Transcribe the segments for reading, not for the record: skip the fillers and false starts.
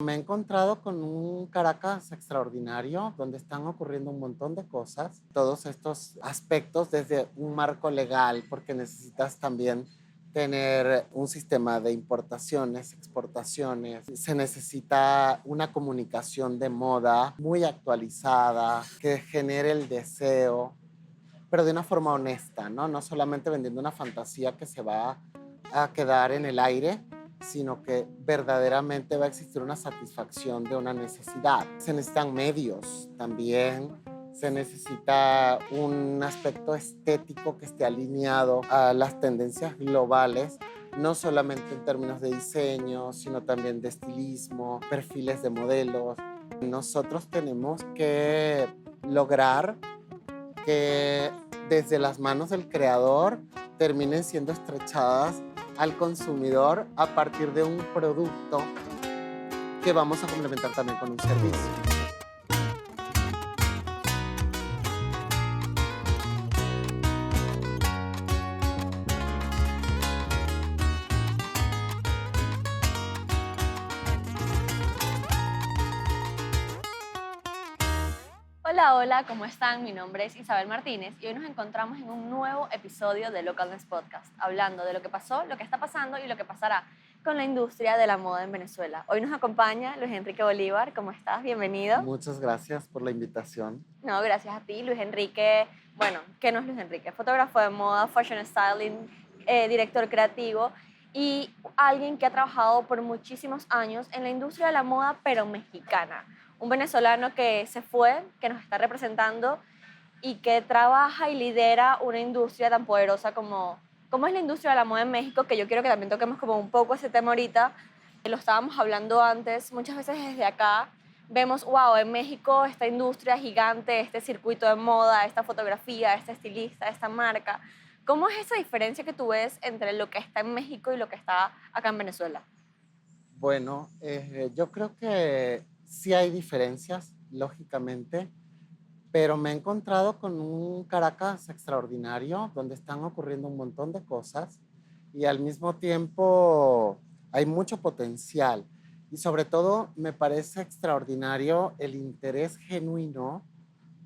Me he encontrado con un Caracas extraordinario donde están ocurriendo un montón de cosas, todos estos aspectos desde un marco legal, porque necesitas también tener un sistema de importaciones, exportaciones, se necesita una comunicación de moda muy actualizada que genere el deseo, pero de una forma honesta, ¿no? No solamente vendiendo una fantasía que se va a quedar en el aire, sino que verdaderamente va a existir una satisfacción de una necesidad. Se necesitan medios también, se necesita un aspecto estético que esté alineado a las tendencias globales, no solamente en términos de diseño, sino también de estilismo, perfiles de modelos. Nosotros tenemos que lograr que desde las manos del creador terminen siendo estrechadas al consumidor a partir de un producto que vamos a complementar también con un servicio. Hola, hola, ¿cómo están? Mi nombre es Isabel Martínez y hoy nos encontramos en un nuevo episodio de Localness Podcast, hablando de lo que pasó, lo que está pasando y lo que pasará con la industria de la moda en Venezuela. Hoy nos acompaña Luis Enrique Bolívar. ¿Cómo estás? Bienvenido. Muchas gracias por la invitación. No, gracias a ti, Luis Enrique. Bueno, ¿qué no es Luis Enrique? Fotógrafo de moda, fashion styling, director creativo y alguien que ha trabajado por muchísimos años en la industria de la moda, pero mexicana. Un venezolano que se fue, que nos está representando y que trabaja y lidera una industria tan poderosa como es la industria de la moda en México, que yo quiero que también toquemos como un poco ese tema ahorita. Lo estábamos hablando antes, muchas veces desde acá vemos, wow, en México esta industria gigante, este circuito de moda, esta fotografía, este estilista, esta marca. ¿Cómo es esa diferencia que tú ves entre lo que está en México y lo que está acá en Venezuela? Bueno, yo creo que sí hay diferencias, lógicamente, pero me he encontrado con un Caracas extraordinario donde están ocurriendo un montón de cosas y al mismo tiempo hay mucho potencial. Y sobre todo me parece extraordinario el interés genuino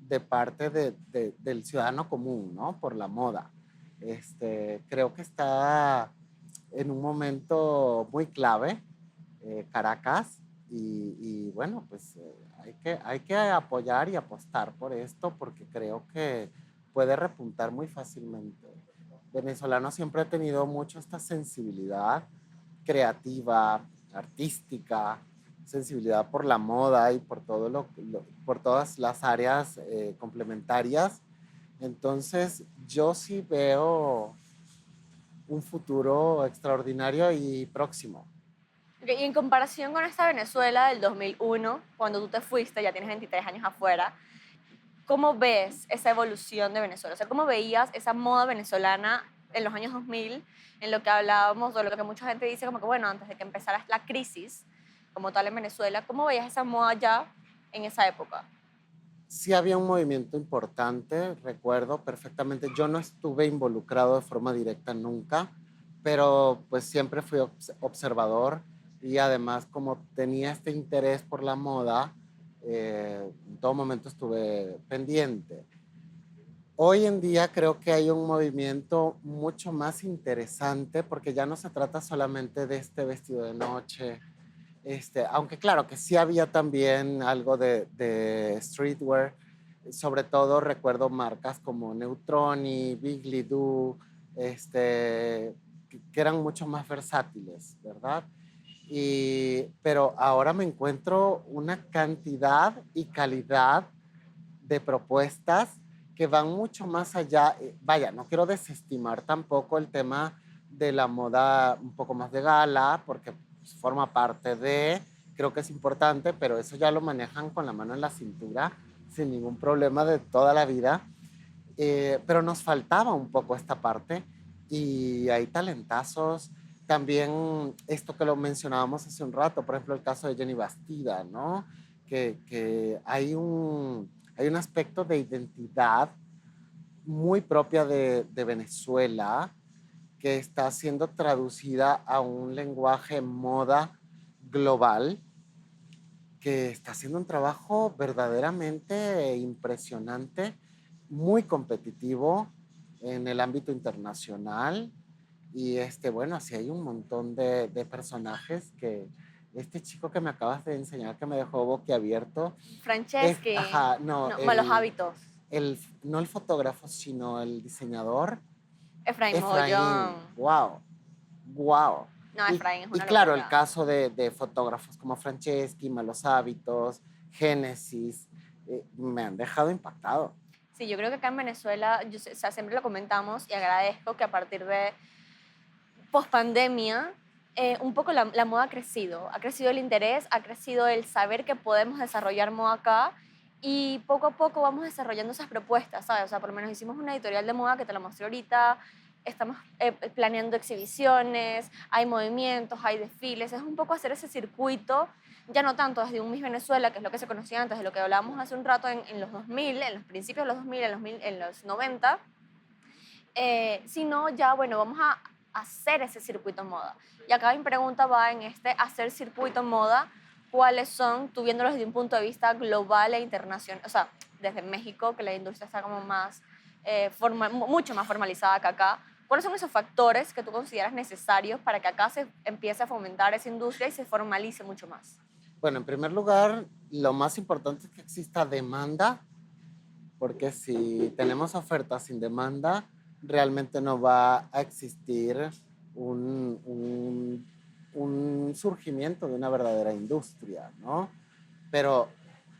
de parte del ciudadano común, ¿no? Por la moda. Creo que está en un momento muy clave, Caracas, y bueno, pues hay que apoyar y apostar por esto porque creo que puede repuntar muy fácilmente. Venezolano siempre ha tenido mucho esta sensibilidad creativa, artística, sensibilidad por la moda y por, por todas las áreas complementarias. Entonces, yo sí veo un futuro extraordinario y próximo. Ok, y en comparación con esta Venezuela del 2001, cuando tú te fuiste, ya tienes 23 años afuera, ¿cómo ves esa evolución de Venezuela? O sea, ¿cómo veías esa moda venezolana en los años 2000, en lo que hablábamos, o lo que mucha gente dice como que, bueno, antes de que empezara la crisis como tal en Venezuela, ¿cómo veías esa moda ya en esa época? Sí había un movimiento importante, recuerdo perfectamente. Yo no estuve involucrado de forma directa nunca, pero pues siempre fui observador y además como tenía este interés por la moda, en todo momento estuve pendiente. Hoy en día creo que hay un movimiento mucho más interesante porque ya no se trata solamente de este vestido de noche, aunque claro que sí había también algo de streetwear, sobre todo recuerdo marcas como Neutroni, Big Doo, que eran mucho más versátiles, ¿verdad? Pero ahora me encuentro una cantidad y calidad de propuestas que van mucho más allá. Vaya, no quiero desestimar tampoco el tema de la moda un poco más de gala, porque pues, forma parte de, creo que es importante, pero eso ya lo manejan con la mano en la cintura, sin ningún problema de toda la vida. Pero nos faltaba un poco esta parte y hay talentazos. También esto que lo mencionábamos hace un rato, por ejemplo, el caso de Jenny Bastida, ¿no? Que hay un aspecto de identidad muy propia de Venezuela que está siendo traducida a un lenguaje moda global que está haciendo un trabajo verdaderamente impresionante, muy competitivo en el ámbito internacional. Y bueno, así hay un montón de personajes que este chico que me acabas de enseñar que me dejó boquiabierto es, Franceschi, ajá, no, no, Malos Hábitos, no el fotógrafo, sino el diseñador, Efraín Efraín, Mogollón. wow, wow. No, Efraín es Y una claro, el locura. caso de fotógrafos como Franceschi, Malos Hábitos, Génesis, me han dejado impactado. Sí, yo creo que acá en Venezuela, o sea, siempre lo comentamos y agradezco que a partir de post-pandemia, un poco la moda ha crecido el interés, ha crecido el saber que podemos desarrollar moda acá y poco a poco vamos desarrollando esas propuestas, ¿sabes? O sea, por lo menos hicimos una editorial de moda que te la mostré ahorita, estamos planeando exhibiciones, hay movimientos, hay desfiles, es un poco hacer ese circuito, ya no tanto desde un Miss Venezuela, que es lo que se conocía antes, de lo que hablábamos hace un rato en los 2000, en los principios de los 2000, en los 90, sino ya, bueno, vamos a hacer ese circuito moda. Y acá mi pregunta va en este hacer circuito moda, ¿cuáles son, tú viéndolo desde un punto de vista global e internacional, o sea, desde México, que la industria está como más, mucho más formalizada que acá, ¿cuáles son esos factores que tú consideras necesarios para que acá se empiece a fomentar esa industria y se formalice mucho más? Bueno, en primer lugar, lo más importante es que exista demanda, porque si tenemos oferta sin demanda, realmente no va a existir un, un, un surgimiento de una verdadera industria, ¿no? Pero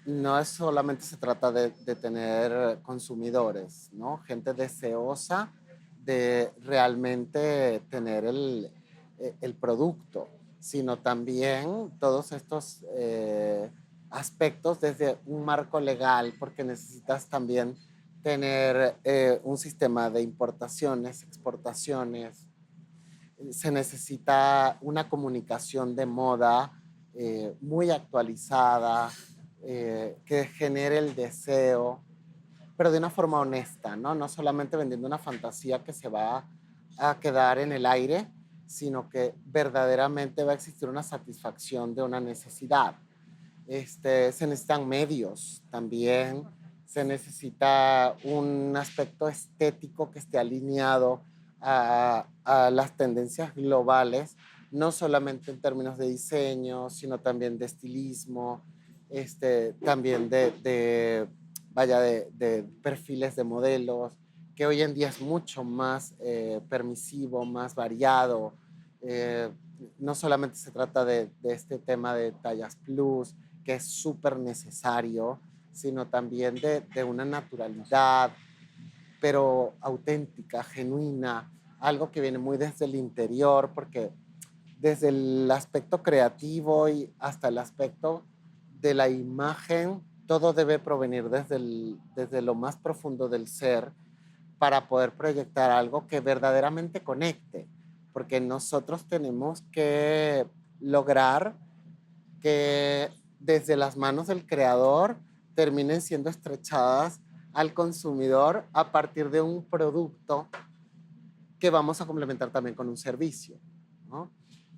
no es solamente se trata de tener consumidores, ¿no? Gente deseosa de realmente tener el producto, sino también todos estos aspectos desde un marco legal, porque necesitas también tener un sistema de importaciones, exportaciones, se necesita una comunicación de moda muy actualizada, que genere el deseo, pero de una forma honesta, ¿no? No solamente vendiendo una fantasía que se va a quedar en el aire, sino que verdaderamente va a existir una satisfacción de una necesidad. Se necesitan medios también, se necesita un aspecto estético que esté alineado a las tendencias globales, no solamente en términos de diseño, sino también de estilismo, también vaya, de perfiles de modelos, que hoy en día es mucho más permisivo, más variado. Eh, no solamente se trata de este tema de tallas plus, que es súper necesario, sino también de una naturalidad, pero auténtica, genuina, algo que viene muy desde el interior, porque desde el aspecto creativo y hasta el aspecto de la imagen, todo debe provenir desde lo más profundo del ser para poder proyectar algo que verdaderamente conecte, porque nosotros tenemos que lograr que desde las manos del creador terminen siendo estrechadas al consumidor a partir de un producto que vamos a complementar también con un servicio, ¿no?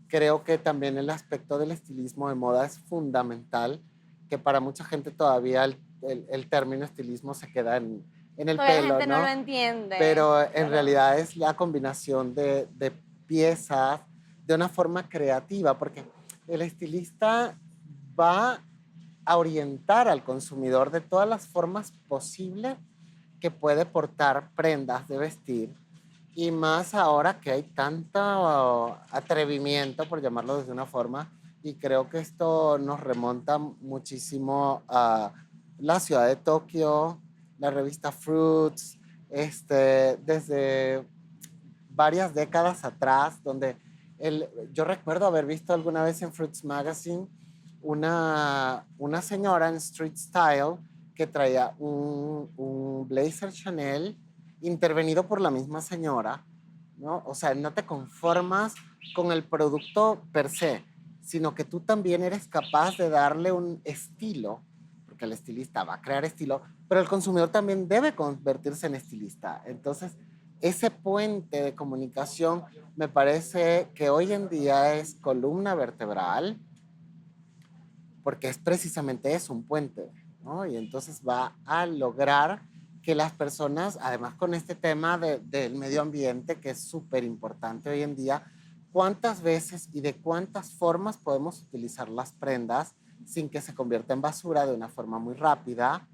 Creo que también el aspecto del estilismo de moda es fundamental, que para mucha gente todavía el término estilismo se queda en el Todavía la pelo, gente no lo ¿no? entiende, Pero en pero realidad es la combinación de piezas de una forma creativa, porque el estilista va a orientar al consumidor de todas las formas posibles que puede portar prendas de vestir, y más ahora que hay tanto atrevimiento, por llamarlo de una forma, y creo que esto nos remonta muchísimo a la ciudad de Tokio, la revista Fruits, desde varias décadas atrás, donde yo recuerdo haber visto alguna vez en Fruits Magazine una señora en Street Style que traía un blazer Chanel intervenido por la misma señora, ¿no? O sea, no te conformas con el producto per se, sino que tú también eres capaz de darle un estilo, porque el estilista va a crear estilo, pero el consumidor también debe convertirse en estilista. Entonces, ese puente de comunicación me parece que hoy en día es columna vertebral porque es precisamente eso, un puente, ¿no? Y entonces va a lograr que las personas, además con este tema del medio ambiente, que es súper importante hoy en día, cuántas veces y de cuántas formas podemos utilizar las prendas sin que se convierta en basura de una forma muy rápida.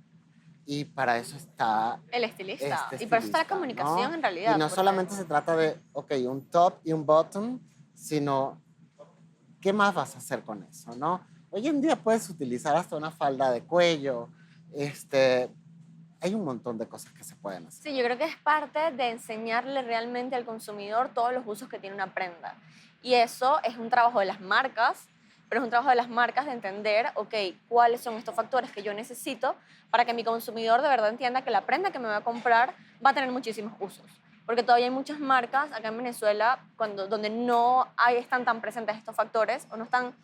Y para eso está El estilista. este Y para eso está la estilista, comunicación ¿no? en Y realidad, no porque solamente se trata de, ok, un top y un bottom, sino ¿qué más vas a hacer con eso, no? Hoy en día puedes utilizar hasta una falda de cuello, hay un montón de cosas que se pueden hacer. sí, yo creo que es parte de enseñarle realmente al consumidor todos los usos que tiene una prenda. Y eso es un trabajo de las marcas, pero es un trabajo de las marcas de entender, ok, cuáles son estos factores que yo necesito para que mi consumidor de verdad entienda que la prenda que me va a comprar va a tener muchísimos usos. Porque todavía hay muchas marcas acá en Venezuela donde no están tan presentes estos factores o no están.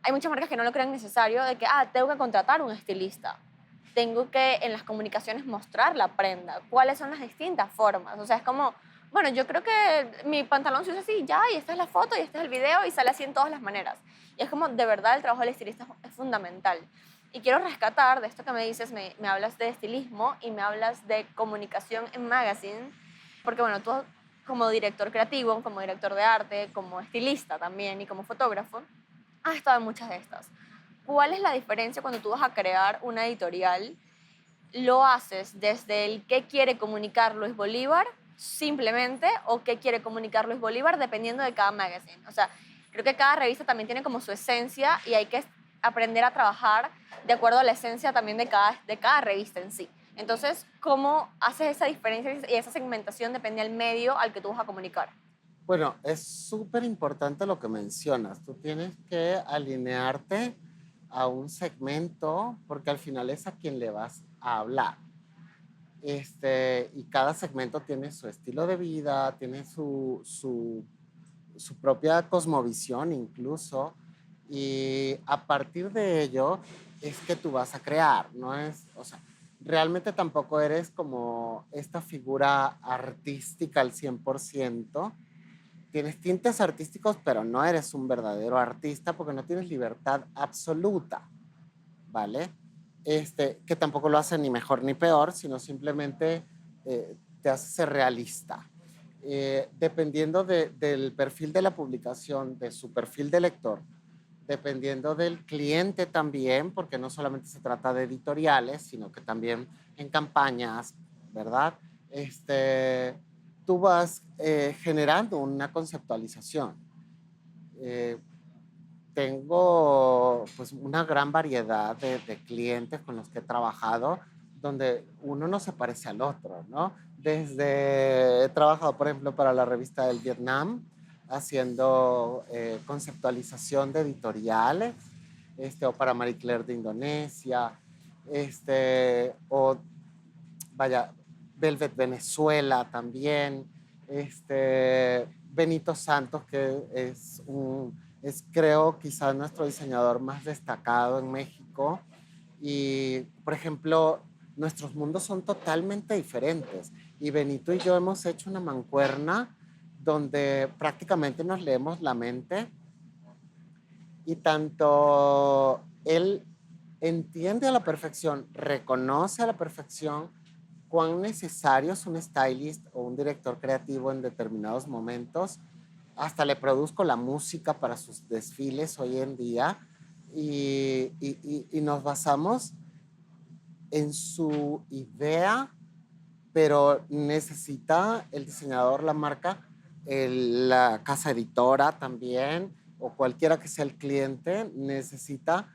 Hay muchas marcas que no lo creen necesario de que, tengo que contratar un estilista. Tengo que en las comunicaciones mostrar la prenda, cuáles son las distintas formas. O sea, es como, bueno, yo creo que mi pantalón se usa así, ya, y esta es la foto, y este es el video, y sale así en todas las maneras. Y es como, de verdad, el trabajo del estilista es fundamental. Y quiero rescatar de esto que me dices, me hablas de estilismo y me hablas de comunicación en magazine, porque bueno, tú como director creativo, como director de arte, como estilista también y como fotógrafo, has estado en muchas de estas. ¿Cuál es la diferencia cuando tú vas a crear una editorial? ¿Lo haces desde el qué quiere comunicar Luis Bolívar simplemente o qué quiere comunicar Luis Bolívar dependiendo de cada magazine? O sea, creo que cada revista también tiene como su esencia y hay que aprender a trabajar de acuerdo a la esencia también de cada revista en sí. Entonces, ¿cómo haces esa diferencia y esa segmentación depende del medio al que tú vas a comunicar? Bueno, es súper importante lo que mencionas. Tú tienes que alinearte a un segmento porque al final es a quien le vas a hablar. Y cada segmento tiene su estilo de vida, tiene su propia cosmovisión incluso, y a partir de ello es que tú vas a crear, no es, o sea, realmente tampoco eres como esta figura artística al 100%, tienes tintes artísticos, pero no eres un verdadero artista porque no tienes libertad absoluta, ¿vale? Que tampoco lo hace ni mejor ni peor, sino simplemente te hace ser realista. Dependiendo del perfil de la publicación, de su perfil de lector, dependiendo del cliente también, porque no solamente se trata de editoriales, sino que también en campañas, ¿verdad? Tú vas generando una conceptualización. Eh, Tengo pues una gran variedad de clientes con los que he trabajado donde uno no se parece al otro, ¿no? He trabajado, por ejemplo, para la revista del Vietnam, haciendo conceptualización de editoriales, o para Marie Claire de Indonesia, o vaya, Velvet Venezuela también, Benito Santos, que es creo quizás nuestro diseñador más destacado en México. Y, por ejemplo, nuestros mundos son totalmente diferentes. Y Benito y yo hemos hecho una mancuerna donde prácticamente nos leemos la mente y tanto él entiende a la perfección, reconoce a la perfección cuán necesario es un stylist o un director creativo en determinados momentos. Hasta le produzco la música para sus desfiles hoy en día y nos basamos en su idea, pero necesita el diseñador, la marca, la casa editora también, o cualquiera que sea el cliente, necesita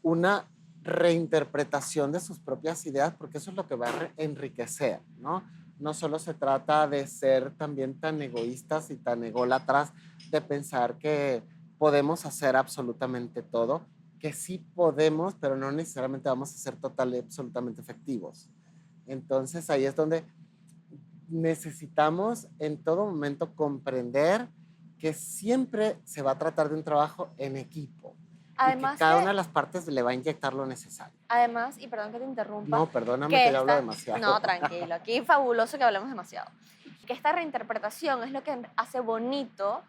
una reinterpretación de sus propias ideas, porque eso es lo que va a enriquecer, ¿no? No solo se trata de ser también tan egoístas y tan ególatras de pensar que podemos hacer absolutamente todo, que sí podemos, pero no necesariamente vamos a ser total y absolutamente efectivos. Entonces ahí es donde necesitamos en todo momento comprender que siempre se va a tratar de un trabajo en equipo y que Además cada una que de las partes le va a inyectar lo necesario. Además, y perdón que te interrumpa, No, perdóname que que ya hablo esta, demasiado. no, tranquilo, aquí fabuloso que hablemos demasiado, que esta reinterpretación es lo que hace bonito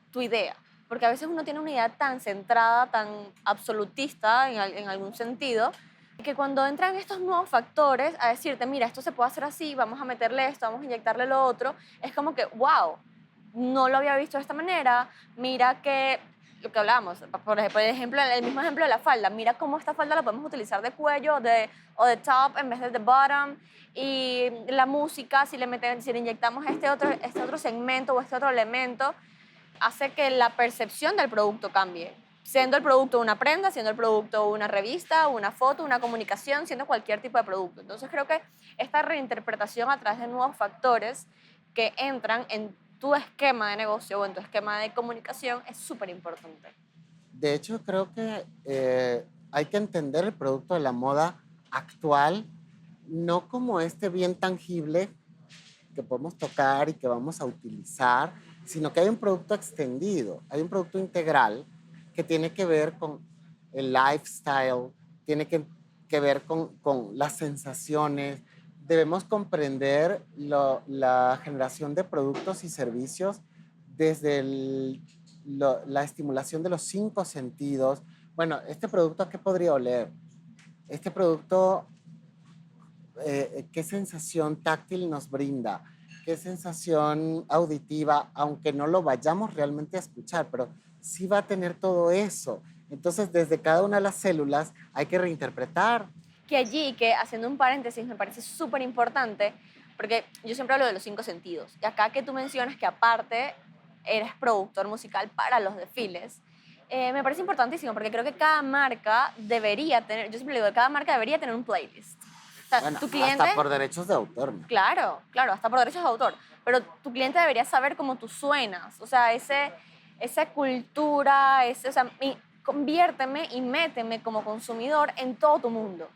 tu idea. porque a veces uno tiene una idea tan centrada, tan absolutista en algún sentido, que cuando entran estos nuevos factores a decirte, mira, esto se puede hacer así, vamos a meterle esto, vamos a inyectarle lo otro, es como que, wow, no lo había visto de esta manera, mira que, lo que hablábamos, por ejemplo, el mismo ejemplo de la falda, mira cómo esta falda la podemos utilizar de cuello o de top en vez de bottom, y la música, si le inyectamos este otro segmento o este otro elemento, hace que la percepción del producto cambie. Siendo el producto una prenda, siendo el producto una revista, una foto, una comunicación, siendo cualquier tipo de producto. Entonces creo que esta reinterpretación a través de nuevos factores que entran en tu esquema de negocio o en tu esquema de comunicación es súper importante. De hecho, creo que hay que entender el producto de la moda actual no como este bien tangible que podemos tocar y que vamos a utilizar, sino que hay un producto extendido, hay un producto integral que tiene que ver con el lifestyle, tiene que ver con las sensaciones. Debemos comprender la generación de productos y servicios desde la estimulación de los 5 sentidos. Bueno, ¿este producto a qué podría oler? Este producto, ¿qué sensación táctil nos brinda? ¿Qué sensación auditiva? Aunque no lo vayamos realmente a escuchar, pero sí va a tener todo eso. Entonces, desde cada una de las células hay que reinterpretar. Que allí, que haciendo un paréntesis, me parece súper importante, porque yo siempre hablo de los 5 sentidos. Y acá que tú mencionas que aparte eres productor musical para los desfiles, me parece importantísimo porque creo que cada marca debería tener, yo siempre digo, cada marca debería tener un playlist. O sea, Bueno, tu cliente, hasta por derechos de autor, ¿no? claro, claro, hasta por derechos de autor, pero tu cliente debería saber cómo tú suenas, o sea, esa cultura, o sea, conviérteme y méteme como consumidor en todo tu mundo.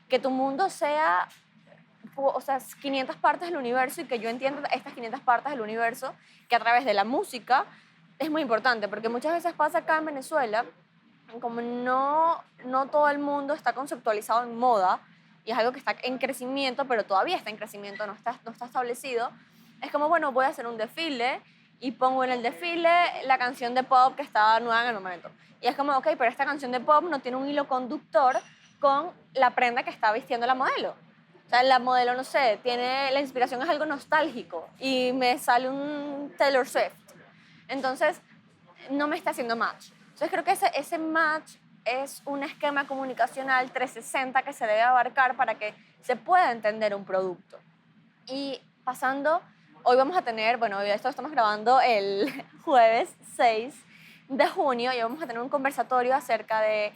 Que tu mundo sea, o sea, 500 partes del universo y que yo entienda estas 500 partes del universo, que a través de la música es muy importante, porque muchas veces pasa acá en Venezuela, como no todo el mundo está conceptualizado en moda, y es algo que está en crecimiento, pero todavía está en crecimiento, no está establecido, es como, bueno, voy a hacer un desfile y pongo en el desfile la canción de pop que estaba nueva en el momento. Y es como, ok, pero esta canción de pop no tiene un hilo conductor con la prenda que está vistiendo la modelo. O sea, la modelo, no sé, la inspiración es algo nostálgico y me sale un Taylor Swift. Entonces, no me está haciendo match. Entonces, creo que ese match es un esquema comunicacional 360 que se debe abarcar para que se pueda entender un producto. Y pasando, hoy vamos a tener, bueno, esto lo estamos grabando el jueves 6 de junio y vamos a tener un conversatorio acerca de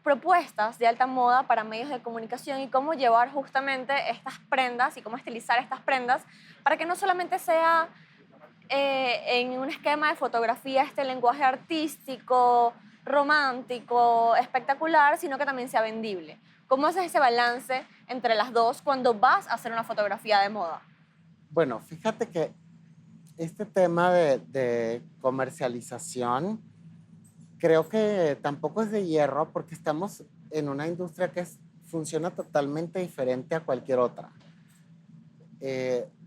propuestas de alta moda para medios de comunicación y cómo llevar justamente estas prendas y cómo estilizar estas prendas para que no solamente sea en un esquema de fotografía este lenguaje artístico, romántico, espectacular, sino que también sea vendible. ¿Cómo haces ese balance entre las dos cuando vas a hacer una fotografía de moda? Bueno, fíjate que este tema de comercialización creo que tampoco es de hierro porque estamos en una industria que funciona totalmente diferente a cualquier otra.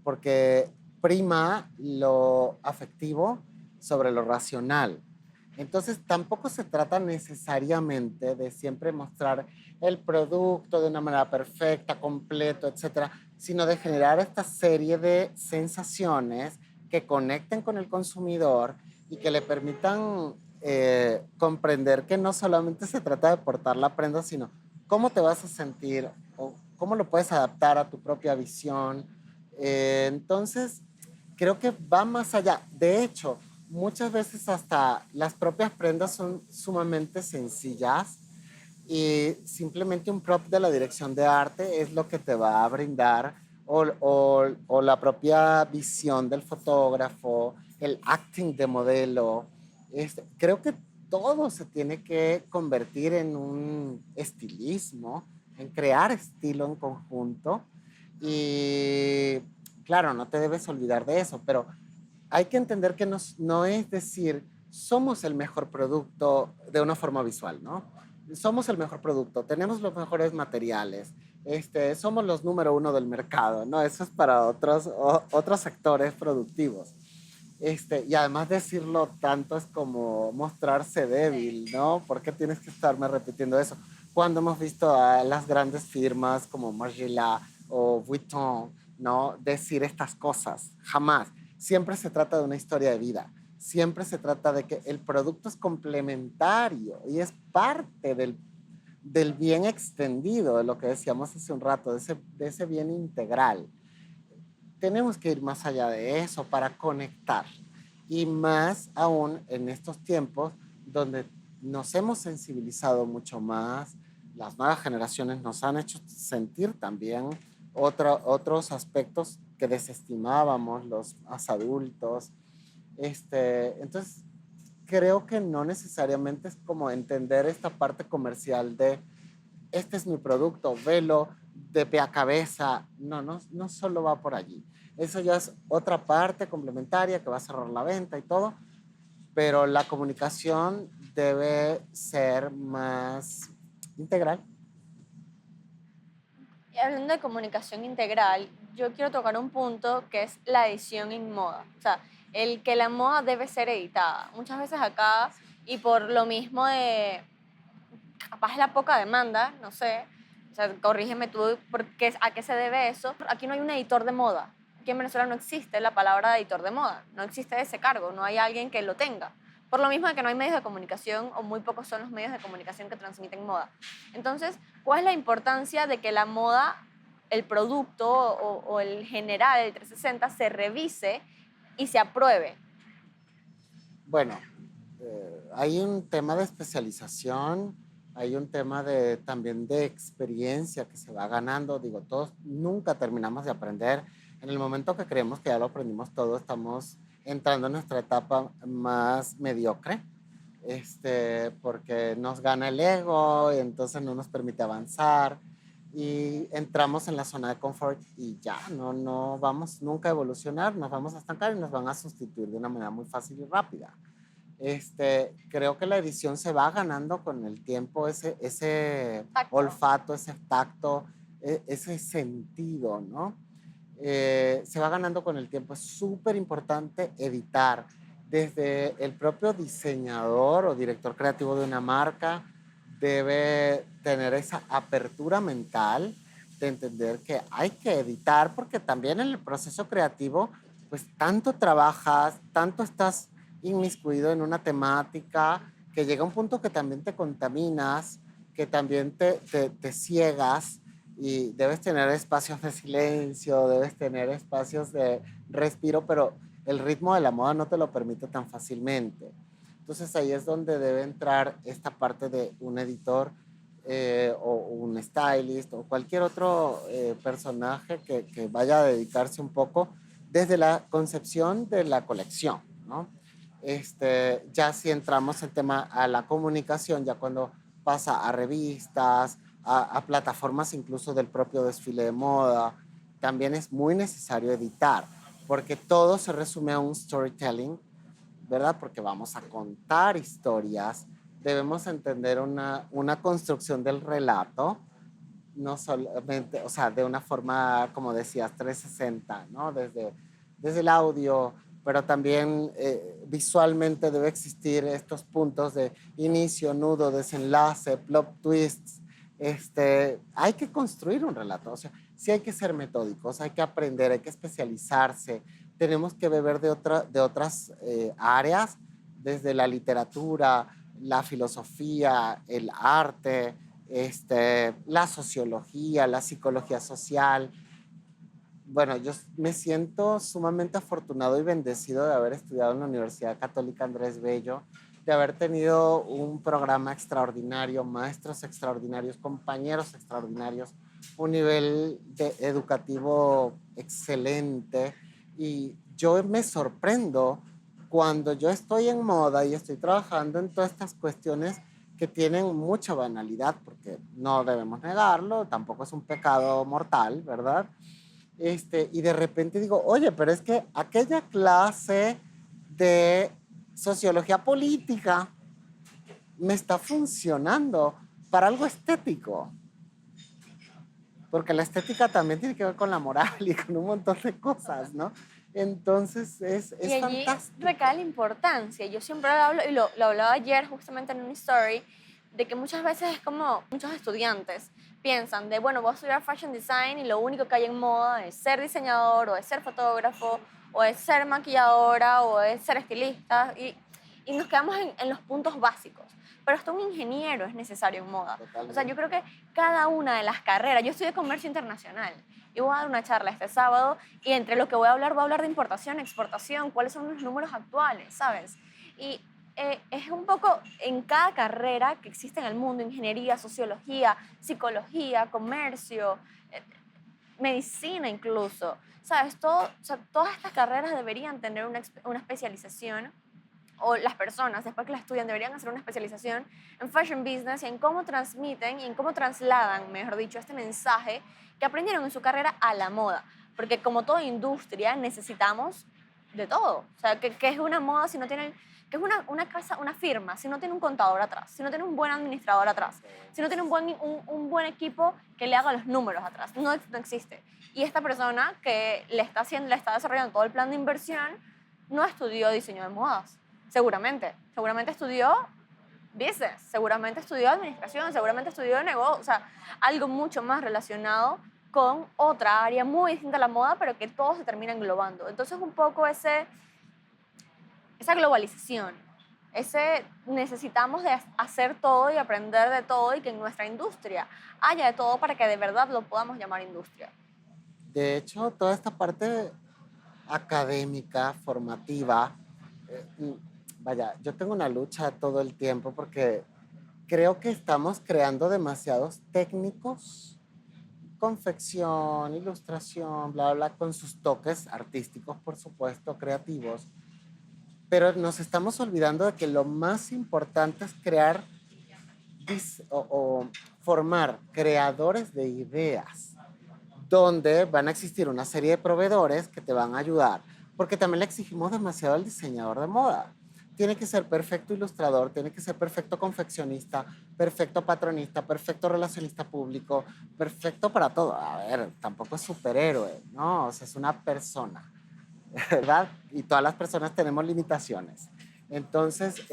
Porque prima lo afectivo sobre lo racional. Entonces, tampoco se trata necesariamente de siempre mostrar el producto de una manera perfecta, completo, etcétera, sino de generar esta serie de sensaciones que conecten con el consumidor y que le permitan comprender que no solamente se trata de portar la prenda, sino cómo te vas a sentir o cómo lo puedes adaptar a tu propia visión. Entonces, creo que va más allá. De hecho, muchas veces hasta las propias prendas son sumamente sencillas y simplemente un prop de la dirección de arte es lo que te va a brindar o la propia visión del fotógrafo, el acting de modelo. Creo que todo se tiene que convertir en un estilismo, en crear estilo en conjunto y claro, no te debes olvidar de eso, pero hay que entender que no es decir, somos el mejor producto de una forma visual, ¿no? Somos el mejor producto, tenemos los mejores materiales, somos los número 1 del mercado, ¿no? Eso es para otros sectores productivos. Y además decirlo tanto es como mostrarse débil, ¿no? ¿Por qué tienes que estarme repitiendo eso? Cuando hemos visto a las grandes firmas como Margiela o Vuitton, ¿no? Decir estas cosas, jamás. Siempre se trata de una historia de vida. Siempre se trata de que el producto es complementario y es parte del bien extendido, de lo que decíamos hace un rato, de ese bien integral. Tenemos que ir más allá de eso para conectar. Y más aún en estos tiempos donde nos hemos sensibilizado mucho más, las nuevas generaciones nos han hecho sentir también otros aspectos que desestimábamos los más adultos. Entonces, creo que no necesariamente es como entender esta parte comercial de este es mi producto, velo de pie a cabeza. No, no, no solo va por allí. Eso ya es otra parte complementaria que va a cerrar la venta y todo, pero la comunicación debe ser más integral. Y hablando de comunicación integral, yo quiero tocar un punto que es la edición en moda. O sea, el que la moda debe ser editada. Muchas veces acá, y por lo mismo de, capaz la poca demanda, no sé, o sea, corrígeme tú, ¿a qué se debe eso? Aquí no hay un editor de moda. Aquí en Venezuela no existe la palabra editor de moda. No existe ese cargo, no hay alguien que lo tenga. Por lo mismo de que no hay medios de comunicación o muy pocos son los medios de comunicación que transmiten moda. Entonces, ¿cuál es la importancia de que la moda, el producto o el general, el 360, se revise y se apruebe? Bueno, hay un tema de especialización, hay un tema también de experiencia que se va ganando. Digo, todos nunca terminamos de aprender. En el momento que creemos que ya lo aprendimos todo, estamos entrando en nuestra etapa más mediocre, porque nos gana el ego y entonces no nos permite avanzar y entramos en la zona de confort y ya no vamos nunca a evolucionar, nos vamos a estancar y nos van a sustituir de una manera muy fácil y rápida. Creo que la edición se va ganando con el tiempo, ese Tacto. olfato, ese tacto, ese sentido, ¿no? Se va ganando con el tiempo. Es súper importante editar desde el propio diseñador o director creativo de una marca. Debe tener esa apertura mental de entender que hay que editar porque también en el proceso creativo pues tanto trabajas, tanto estás inmiscuido en una temática que llega a un punto que también te contaminas, que también te ciegas y debes tener espacios de silencio, debes tener espacios de respiro, pero el ritmo de la moda no te lo permite tan fácilmente. Entonces ahí es donde debe entrar esta parte de un editor o un stylist o cualquier otro personaje que vaya a dedicarse un poco desde la concepción de la colección, ¿no? Ya si entramos en tema a la comunicación, ya cuando pasa a revistas, a plataformas incluso del propio desfile de moda, también es muy necesario editar, porque todo se resume a un storytelling, ¿verdad? Porque vamos a contar historias, debemos entender una construcción del relato, no solamente, o sea, de una forma, como decías, 360, ¿no? Desde el audio, pero también visualmente debe existir estos puntos de inicio, nudo, desenlace, plot twists. Hay que construir un relato, o sea, sí hay que ser metódicos, hay que aprender, hay que especializarse, tenemos que beber de otras áreas, desde la literatura, la filosofía, el arte, la sociología, la psicología social. Bueno, yo me siento sumamente afortunado y bendecido de haber estudiado en la Universidad Católica Andrés Bello, de haber tenido un programa extraordinario, maestros extraordinarios, compañeros extraordinarios, un nivel educativo excelente. Y yo me sorprendo cuando yo estoy en moda y estoy trabajando en todas estas cuestiones que tienen mucha banalidad, porque no debemos negarlo, tampoco es un pecado mortal, ¿verdad? Y de repente digo, oye, pero es que aquella clase de sociología política me está funcionando para algo estético, porque la estética también tiene que ver con la moral y con un montón de cosas, ¿no? Entonces Y es allí fantástico. recae la importancia. Yo siempre lo hablo, y lo hablaba ayer justamente en una story, de que muchas veces es como muchos estudiantes piensan de, bueno, voy a estudiar fashion design y lo único que hay en moda es ser diseñador o es ser fotógrafo o es ser maquilladora o es ser estilista y nos quedamos en los puntos básicos. Pero hasta un ingeniero es necesario en moda. O sea, yo Totalmente. creo que cada una de las carreras, yo estudié comercio internacional y voy a dar una charla este sábado y entre lo que voy a hablar de importación, exportación, cuáles son los números actuales, ¿sabes? Y es un poco en cada carrera que existe en el mundo, ingeniería, sociología, psicología, comercio, eh, medicina incluso, ¿sabes? Todo, o sea, todas estas carreras deberían tener una especialización o las personas, después que la estudian, deberían hacer una especialización en fashion business y en cómo transmiten y en cómo trasladan, mejor dicho, este mensaje que aprendieron en su carrera a la moda. Porque como toda industria necesitamos de todo. O sea, que es una moda si no tiene, que es una casa, una firma, si no tiene un contador atrás, si no tiene un buen administrador atrás, si no tiene un buen equipo que le haga los números atrás. No existe. Y esta persona que le está desarrollando todo el plan de inversión, no estudió diseño de modas. Seguramente estudió business, seguramente estudió administración, seguramente estudió negocio, o sea, algo mucho más relacionado con otra área muy distinta a la moda, pero que todo se termina englobando. Entonces, un poco esa globalización, ese necesitamos de hacer todo y aprender de todo y que en nuestra industria haya de todo para que de verdad lo podamos llamar industria. De hecho, toda esta parte académica, formativa, vaya, yo tengo una lucha todo el tiempo porque creo que estamos creando demasiados técnicos, confección, ilustración, bla, bla, con sus toques artísticos, por supuesto, creativos, pero nos estamos olvidando de que lo más importante es crear o formar creadores de ideas, donde van a existir una serie de proveedores que te van a ayudar, porque también le exigimos demasiado al diseñador de moda. Tiene que ser perfecto ilustrador, tiene que ser perfecto confeccionista, perfecto patronista, perfecto relacionista público, perfecto para todo. A ver, tampoco es superhéroe, ¿no? O sea, es una persona, ¿verdad? Y todas las personas tenemos limitaciones. Entonces,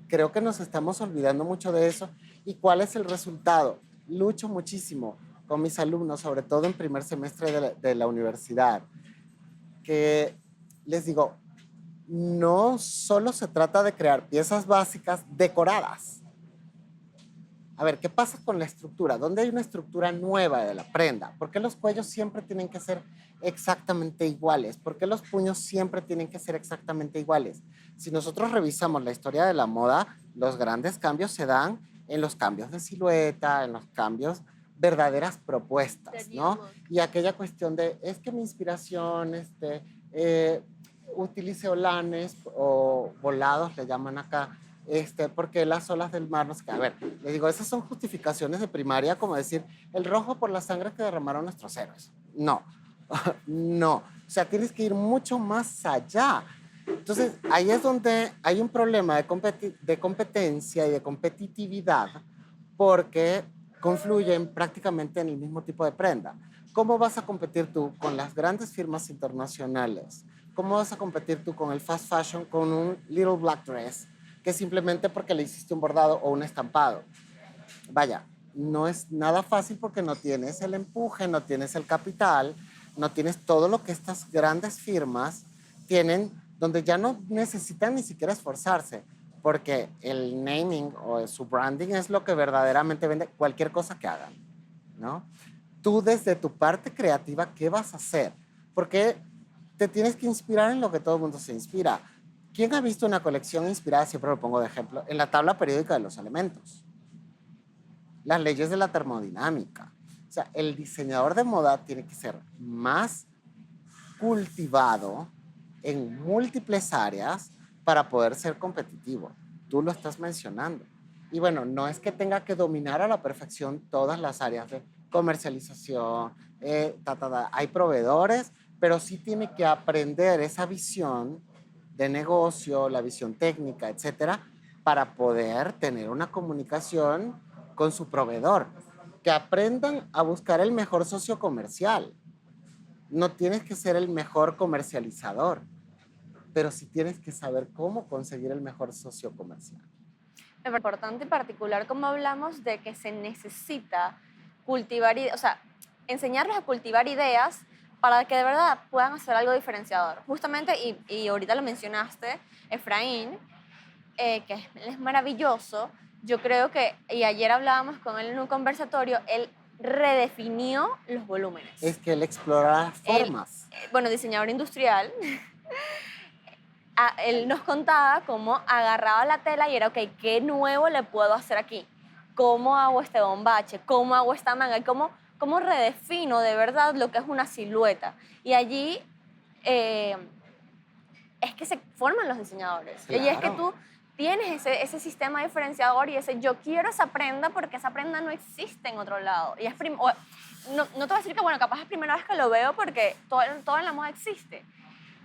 creo que nos estamos olvidando mucho de eso. ¿Y cuál es el resultado? Lucho muchísimo con mis alumnos, sobre todo en primer semestre de la universidad, que les digo, no solo se trata de crear piezas básicas decoradas. A ver, ¿qué pasa con la estructura? ¿Dónde hay una estructura nueva de la prenda? ¿Por qué los cuellos siempre tienen que ser exactamente iguales? ¿Por qué los puños siempre tienen que ser exactamente iguales? Si nosotros revisamos la historia de la moda, los grandes cambios se dan en los cambios de silueta, en los cambios verdaderas propuestas, ¿no? Y aquella cuestión de, es que mi inspiración, utilice olanes o volados, le llaman acá, porque las olas del mar, no sé qué. A ver, les digo, esas son justificaciones de primaria, como decir, el rojo por la sangre que derramaron nuestros héroes. No, no. O sea, tienes que ir mucho más allá. Entonces, ahí es donde hay un problema de competencia y de competitividad, porque confluyen prácticamente en el mismo tipo de prenda. ¿Cómo vas a competir tú con las grandes firmas internacionales? ¿Cómo vas a competir tú con el fast fashion con un little black dress que simplemente porque le hiciste un bordado o un estampado? Vaya, no es nada fácil porque no tienes el empuje, no tienes el capital, no tienes todo lo que estas grandes firmas tienen, donde ya no necesitan ni siquiera esforzarse, porque el naming o su branding es lo que verdaderamente vende cualquier cosa que hagan, ¿no? Tú desde tu parte creativa, ¿qué vas a hacer? Porque te tienes que inspirar en lo que todo el mundo se inspira. ¿Quién ha visto una colección inspirada, siempre lo pongo de ejemplo, en la tabla periódica de los elementos? Las leyes de la termodinámica. O sea, el diseñador de moda tiene que ser más cultivado en múltiples áreas para poder ser competitivo. Tú lo estás mencionando. Y bueno, no es que tenga que dominar a la perfección todas las áreas de comercialización, hay proveedores, pero sí tiene que aprender esa visión de negocio, la visión técnica, etcétera, para poder tener una comunicación con su proveedor. Que aprendan a buscar el mejor socio comercial. No tienes que ser el mejor comercializador, pero sí tienes que saber cómo conseguir el mejor socio comercial. Es importante en particular como hablamos de que se necesita cultivar, o sea, enseñarles a cultivar ideas para que de verdad puedan hacer algo diferenciador. Justamente, y ahorita lo mencionaste, Efraín, que él es maravilloso, yo creo que, y ayer hablábamos con él en un conversatorio, él redefinió los volúmenes. Es que él explora Él, formas. bueno, diseñador industrial, él nos contaba cómo agarraba la tela y era, ok, ¿qué nuevo le puedo hacer aquí? ¿Cómo hago este bombache? ¿Cómo hago esta manga? ¿Cómo redefino de verdad lo que es una silueta? Y allí eh, es que se forman los diseñadores. Y es que Claro. tú tienes ese sistema diferenciador y ese yo quiero esa prenda porque esa prenda no existe en otro lado. Y es no, no te voy a decir que, bueno, capaz es primera vez que lo veo porque todo en la moda existe.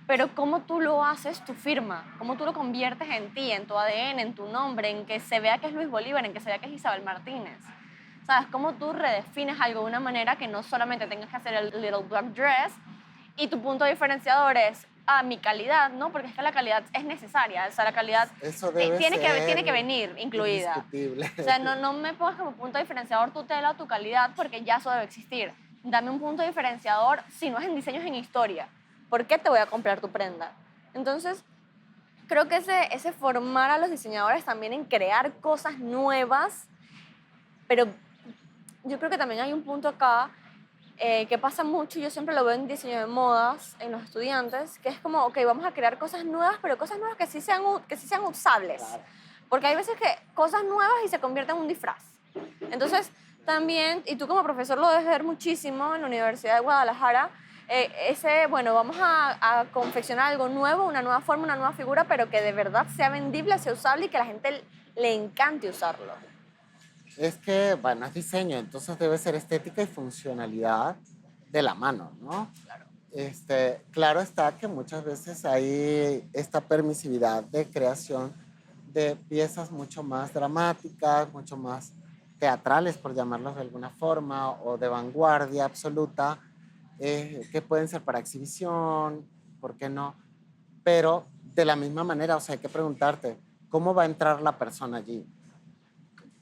Pero cómo tú lo haces, tu firma, cómo tú lo conviertes en ti, en tu ADN, en tu nombre, en que se vea que es Luis Bolívar, en que se vea que es Isabel Martínez. ¿Sabes? Cómo tú redefines algo de una manera que no solamente tengas que hacer el little black dress y tu punto diferenciador es, mi calidad, ¿no? Porque es que la calidad es necesaria, o sea, la calidad Eso debe tiene que ser venir incluida. indiscutible. O sea, no me pongas como punto diferenciador tu tela o tu calidad porque ya eso debe existir. Dame un punto diferenciador, si no es en diseño, es en historia. ¿Por qué te voy a comprar tu prenda? Entonces, creo que ese formar a los diseñadores también en crear cosas nuevas, pero yo creo que también hay un punto acá que pasa mucho, y yo siempre lo veo en diseño de modas, en los estudiantes, que es como, ok, vamos a crear cosas nuevas, pero cosas nuevas que sí sean usables. Claro. Porque hay veces que cosas nuevas y se convierten en un disfraz. Entonces, también, y tú como profesor lo debes ver muchísimo en la Universidad de Guadalajara, bueno, vamos a confeccionar algo nuevo, una nueva forma, una nueva figura, pero que de verdad sea vendible, sea usable y que a la gente le encante usarlo. Es que, bueno, es diseño, entonces debe ser estética y funcionalidad de la mano, ¿no? Claro. Claro está que muchas veces hay esta permisividad de creación de piezas mucho más dramáticas, mucho más teatrales, por llamarlos de alguna forma, o de vanguardia absoluta, que pueden ser para exhibición, ¿por qué no? Pero de la misma manera, o sea, hay que preguntarte, ¿cómo va a entrar la persona allí?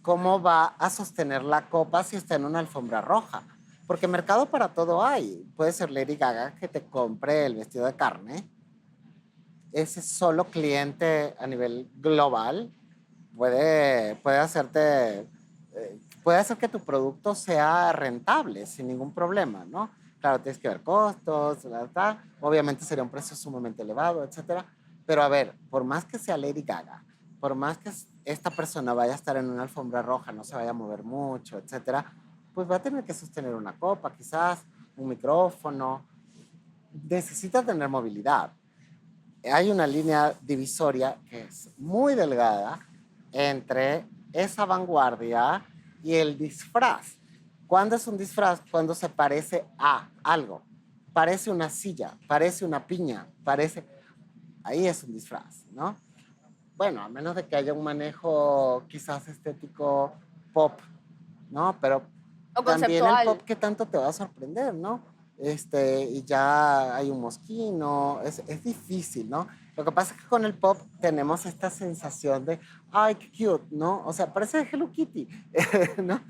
¿Cómo va a sostener la copa si está en una alfombra roja? Porque mercado para todo hay. Puede ser Lady Gaga que te compre el vestido de carne. Ese solo cliente a nivel global puede hacerte, puede hacer que tu producto sea rentable sin ningún problema, ¿no? Claro, tienes que ver costos, obviamente sería un precio sumamente elevado, etcétera. Pero a ver, por más que sea Lady Gaga, por más que esta persona vaya a estar en una alfombra roja, no se vaya a mover mucho, etcétera, pues va a tener que sostener una copa, quizás un micrófono. Necesita tener movilidad. Hay una línea divisoria que es muy delgada entre esa vanguardia y el disfraz. ¿Cuándo es un disfraz? Cuando se parece a algo. Parece una silla, parece una piña, parece... Ahí es un disfraz, ¿no? Bueno, a menos de que haya un manejo quizás estético pop, ¿no? Pero O también el conceptual. pop, ¿qué tanto te va a sorprender, no? Y ya hay un mosquino, es difícil, ¿no? Lo que pasa es que con el pop tenemos esta sensación de, ay, qué cute, ¿no? O sea, parece de Hello Kitty, ¿no?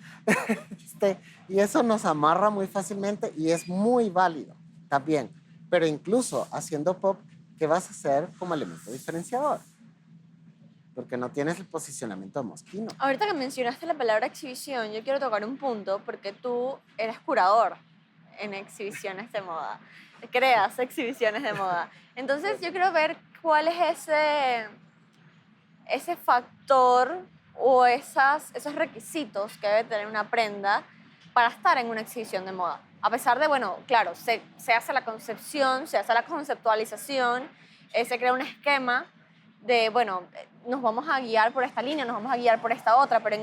Y eso nos amarra muy fácilmente y es muy válido también. Pero incluso haciendo pop, ¿qué vas a hacer como elemento diferenciador? Porque no tienes el posicionamiento de mosquino. Ahorita que mencionaste la palabra exhibición, yo quiero tocar un punto porque tú eres curador en exhibiciones de moda. Creas exhibiciones de moda. Entonces yo quiero ver cuál es ese factor o esos requisitos que debe tener una prenda para estar en una exhibición de moda. A pesar de, bueno, claro, se hace la concepción, se hace la conceptualización, se crea un esquema de, bueno, nos vamos a guiar por esta línea, nos vamos a guiar por esta otra, pero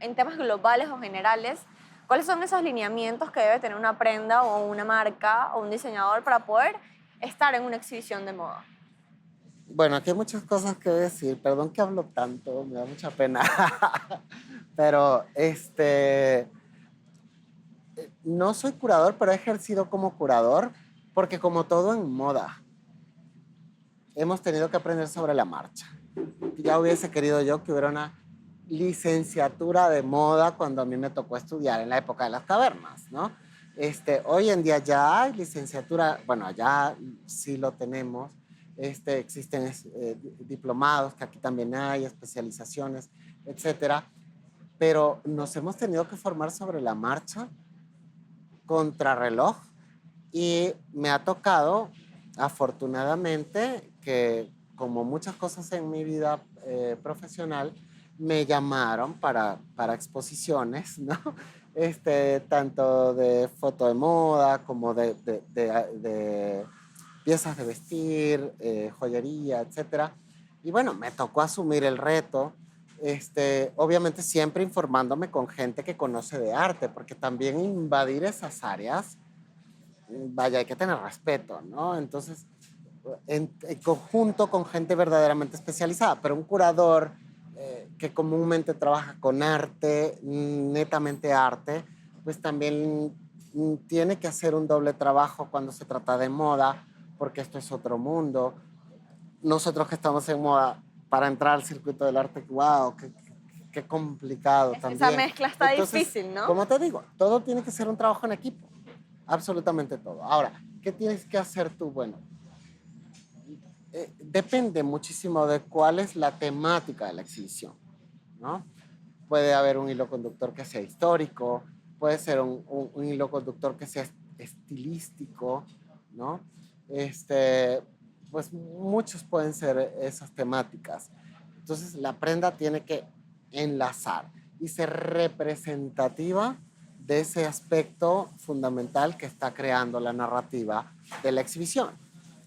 en temas globales o generales, ¿cuáles son esos lineamientos que debe tener una prenda o una marca o un diseñador para poder estar en una exhibición de moda? Bueno, aquí hay muchas cosas que decir. Perdón que hablo tanto, me da mucha pena. Pero no soy curador, pero he ejercido como curador Porque como todo en moda, hemos tenido que aprender sobre la marcha. Ya hubiese querido yo que hubiera una licenciatura de moda cuando a mí me tocó estudiar en la época de las cavernas, ¿no? Hoy en día ya hay licenciatura, bueno, ya sí lo tenemos, existen diplomados, que aquí también hay, especializaciones, etcétera, pero nos hemos tenido que formar sobre la marcha, contrarreloj, y me ha tocado, afortunadamente, que como muchas cosas en mi vida profesional, me llamaron para exposiciones, ¿no? Tanto de foto de moda como de piezas de vestir, joyería, etcétera. Y bueno, me tocó asumir el reto, obviamente siempre informándome con gente que conoce de arte, porque también invadir esas áreas, vaya, hay que tener respeto, ¿no? Entonces, en conjunto con gente verdaderamente especializada, pero un curador que comúnmente trabaja con arte, netamente arte, pues también tiene que hacer un doble trabajo cuando se trata de moda, porque esto es otro mundo. Nosotros que estamos en moda, para entrar al circuito del arte, wow, qué complicado Esa también. mezcla está Entonces, difícil, ¿no? como te digo, todo tiene que ser un trabajo en equipo, absolutamente todo. Ahora, ¿qué tienes que hacer tú? Bueno, depende muchísimo de cuál es la temática de la exhibición, ¿no? Puede haber un hilo conductor que sea histórico, puede ser un hilo conductor que sea estilístico, ¿no? Pues muchos pueden ser esas temáticas. Entonces la prenda tiene que enlazar y ser representativa de ese aspecto fundamental que está creando la narrativa de la exhibición,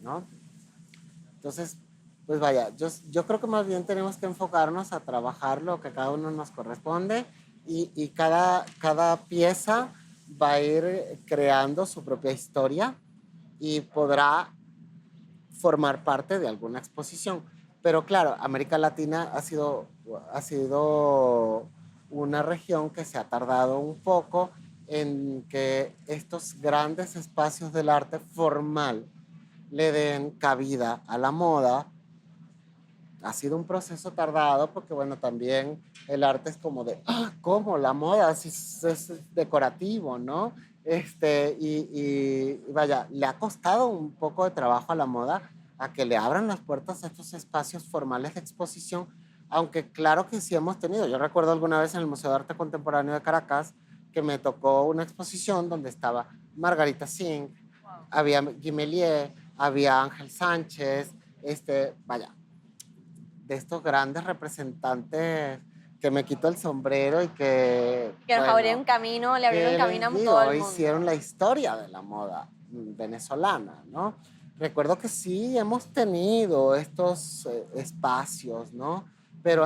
¿no? Entonces, pues vaya, yo creo que más bien tenemos que enfocarnos a trabajar lo que cada uno nos corresponde y cada pieza va a ir creando su propia historia y podrá formar parte de alguna exposición. Pero claro, América Latina ha sido una región que se ha tardado un poco en que estos grandes espacios del arte formal le den cabida a la moda. Ha sido un proceso tardado porque, bueno, también el arte es como de, ¿cómo? La moda es decorativo, ¿no? Y vaya, le ha costado un poco de trabajo a la moda a que le abran las puertas a estos espacios formales de exposición, aunque claro que sí hemos tenido. Yo recuerdo alguna vez en el Museo de Arte Contemporáneo de Caracas que me tocó una exposición donde estaba Margarita Singh, había Guimelier, había Ángel Sánchez, vaya, de estos grandes representantes que me quito el sombrero y que, Que nos abrieron bueno, camino, le abrieron ¿qué camino les a todo el digo? mundo. Hicieron la historia de la moda venezolana, ¿no? Recuerdo que sí hemos tenido estos espacios, ¿no? Pero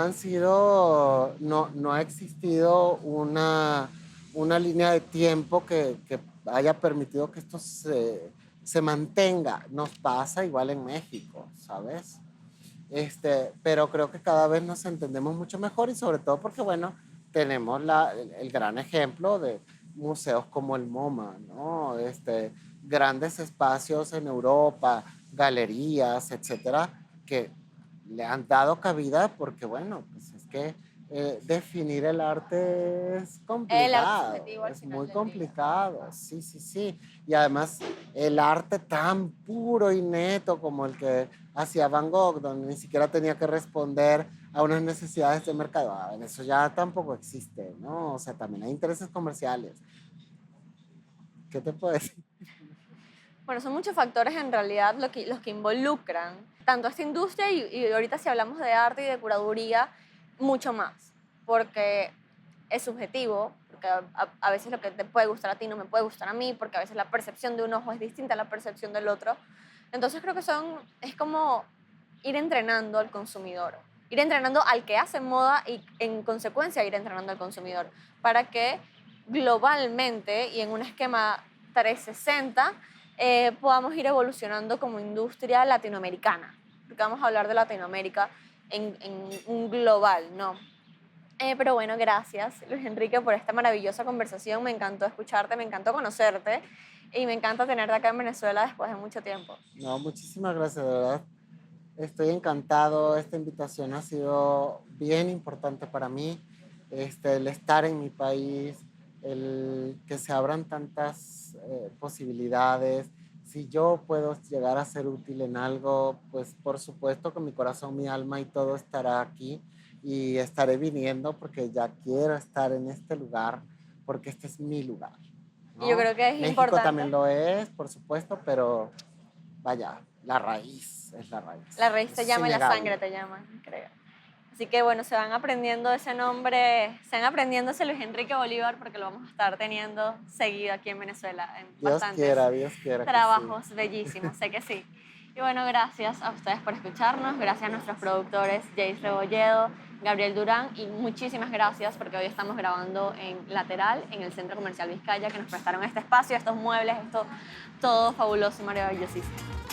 no ha existido una línea de tiempo que haya permitido que esto se mantenga. Nos pasa igual en México, ¿sabes? Pero creo que cada vez nos entendemos mucho mejor y sobre todo porque, bueno, tenemos el gran ejemplo de museos como el MoMA, ¿no? Grandes espacios en Europa, galerías, etcétera, que le han dado cabida porque, bueno, pues es que definir el arte es El arte complicado, subjetivo al es final muy del día. complicado, sí, sí, sí. Y además el arte tan puro y neto como el que hacia Van Gogh, donde ni siquiera tenía que responder a unas necesidades de mercado. Eso ya tampoco existe, ¿no? O sea, también hay intereses comerciales. ¿Qué te puedo decir? Bueno, son muchos factores en realidad los que involucran tanto esta industria y ahorita si hablamos de arte y de curaduría, mucho más, porque es subjetivo, porque a veces lo que te puede gustar a ti no me puede gustar a mí, porque a veces la percepción de un ojo es distinta a la percepción del otro. Entonces creo que es como ir entrenando al consumidor, ir entrenando al que hace moda y en consecuencia ir entrenando al consumidor para que globalmente y en un esquema 360 podamos ir evolucionando como industria latinoamericana, porque vamos a hablar de Latinoamérica en un global, ¿no? Pero bueno, gracias Luis Enrique por esta maravillosa conversación. Me encantó escucharte, me encantó conocerte y me encanta tenerte acá en Venezuela después de mucho tiempo. No, muchísimas gracias, de verdad. Estoy encantado. Esta invitación ha sido bien importante para mí. El estar en mi país, el que se abran tantas posibilidades. Si yo puedo llegar a ser útil en algo, pues por supuesto con mi corazón, mi alma y todo estará aquí y estaré viniendo porque ya quiero estar en este lugar, porque este es mi lugar, Y yo ¿no? creo que es México importante. también lo es, por supuesto, pero vaya, la raíz es la La raíz. raíz te Eso es llama y la sangre innegable. te llama, creo. Así que bueno, se van aprendiendo ese nombre, se van aprendiendo ese Luis Enrique Bolívar porque lo vamos a estar teniendo seguido aquí en Venezuela en bastantes Dios quiera que sí. trabajos bellísimos, sé que sí. Y bueno, gracias a ustedes por escucharnos, gracias a nuestros productores Jace Rebolledo, Gabriel Durán y muchísimas gracias porque hoy estamos grabando en Lateral, en el Centro Comercial Vizcaya, que nos prestaron este espacio, estos muebles, esto todo fabuloso y maravillosísimo.